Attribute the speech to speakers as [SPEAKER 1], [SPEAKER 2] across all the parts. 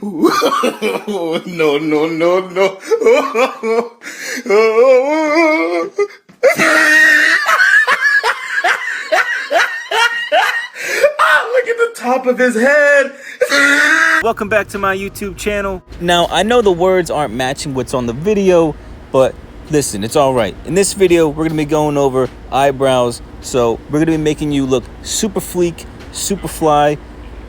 [SPEAKER 1] No, no, no, no. Look at the top of his head.
[SPEAKER 2] Welcome back to my YouTube channel. Now, I know the words aren't matching what's on the video, but listen, it's all right. In this video, we're going to be going over eyebrows. So we're going to be making you look super fleek, super fly,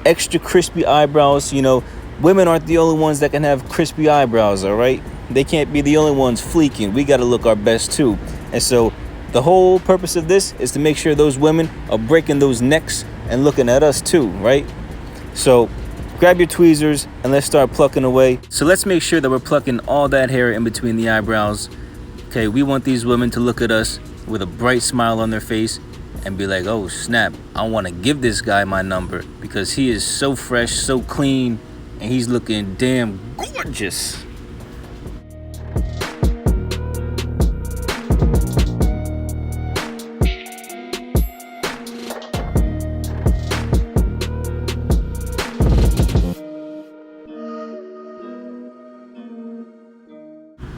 [SPEAKER 2] extra crispy eyebrows. You know, women aren't the only ones that can have crispy eyebrows, all right? They can't be the only ones fleeking. We got to look our best too. And so the whole purpose of this is to make sure those women are breaking those necks and looking at us too, right? So grab your tweezers and let's start plucking away. So let's make sure that we're plucking all that hair in between the eyebrows. Okay, we want these women to look at us with a bright smile on their face and be like, oh snap, I want to give this guy my number because he is so fresh, so clean, and he's looking damn gorgeous.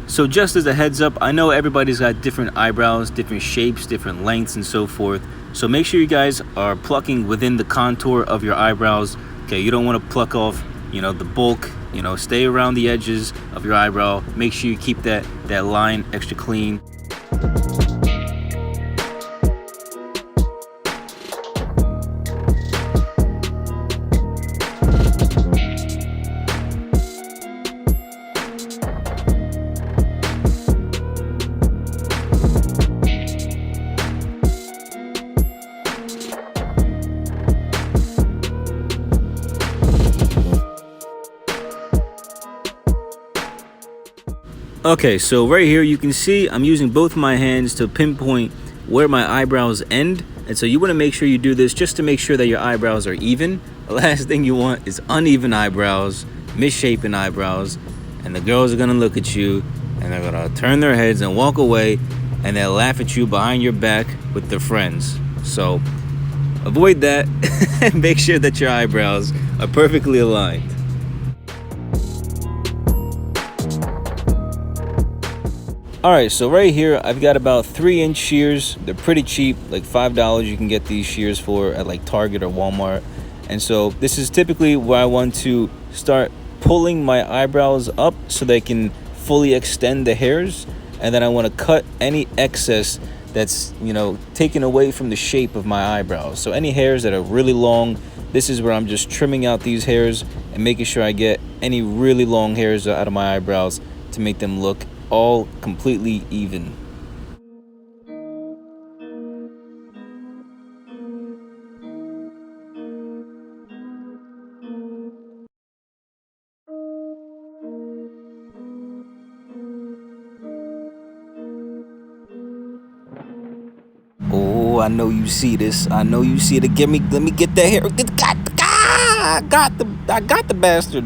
[SPEAKER 2] So just as a heads up, I know everybody's got different eyebrows, different shapes, different lengths, and so forth. So make sure you guys are plucking within the contour of your eyebrows. Okay, you don't want to pluck off, you know, the bulk. You know, stay around the edges of your eyebrow. Make sure you keep that line extra clean. Okay, so right here you can see I'm using both my hands to pinpoint where my eyebrows end. And so you want to make sure you do this just to make sure that your eyebrows are even. The last thing you want is uneven eyebrows, misshapen eyebrows, and the girls are going to look at you and they're going to turn their heads and walk away and they'll laugh at you behind your back with their friends. So avoid that and make sure that your eyebrows are perfectly aligned. Alright, so right here I've got about 3-inch shears. They're pretty cheap, like $5 you can get these shears for at like Target or Walmart. And so this is typically where I want to start pulling my eyebrows up so they can fully extend the hairs. And then I want to cut any excess that's, you know, taken away from the shape of my eyebrows. So any hairs that are really long, this is where I'm just trimming out these hairs and making sure I get any really long hairs out of my eyebrows to make them look all completely even. Oh, I know you see this. I know you see it. Let me get that hair. I got the bastard.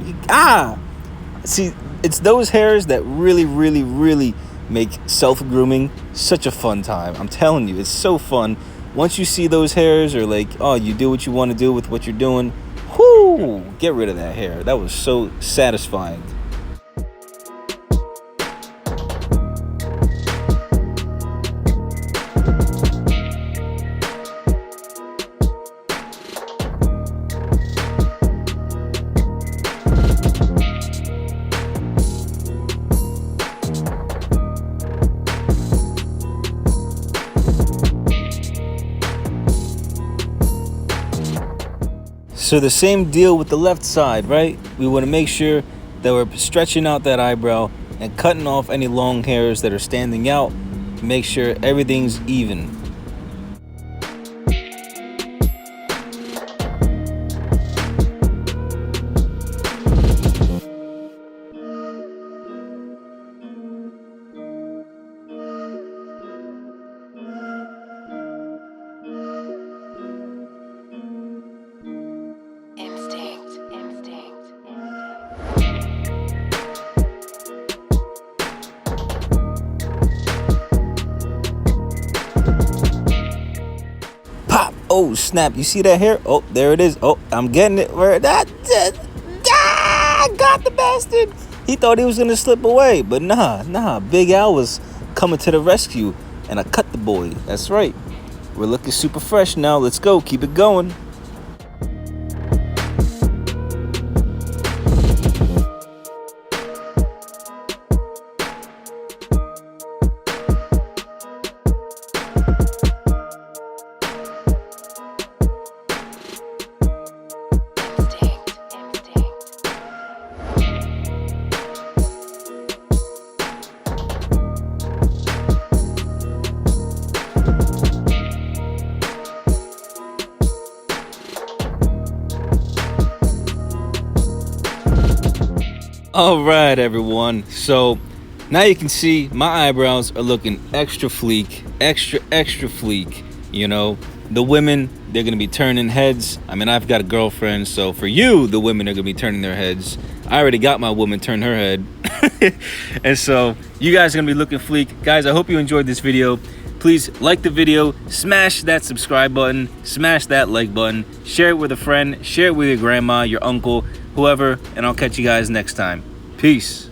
[SPEAKER 2] See, it's those hairs that really make self-grooming such a fun time. I'm telling you, it's so fun. Once you see those hairs, or like, oh, you do what you want to do with what you're doing, whoo, get rid of that hair. That was so satisfying. So the same deal with the left side, right? We want to make sure that we're stretching out that eyebrow and cutting off any long hairs that are standing out. Make sure everything's even. Oh snap, you see that hair? Oh, there it is. Oh, I'm getting it. Where that? got the bastard. He thought he was gonna slip away, but nah. Big Al was coming to the rescue, and I cut the boy. That's right. We're looking super fresh now. Let's go. Keep it going. All right, everyone. So now you can see my eyebrows are looking extra fleek, extra fleek. You know, the women, they're going to be turning heads. I mean, I've got a girlfriend, so for you, the women are going to be turning their heads. I already got my woman turn her head. And so you guys are going to be looking fleek. Guys, I hope you enjoyed this video. Please like the video, smash that subscribe button, smash that like button, share it with a friend, share it with your grandma, your uncle, whoever, and I'll catch you guys next time. Peace.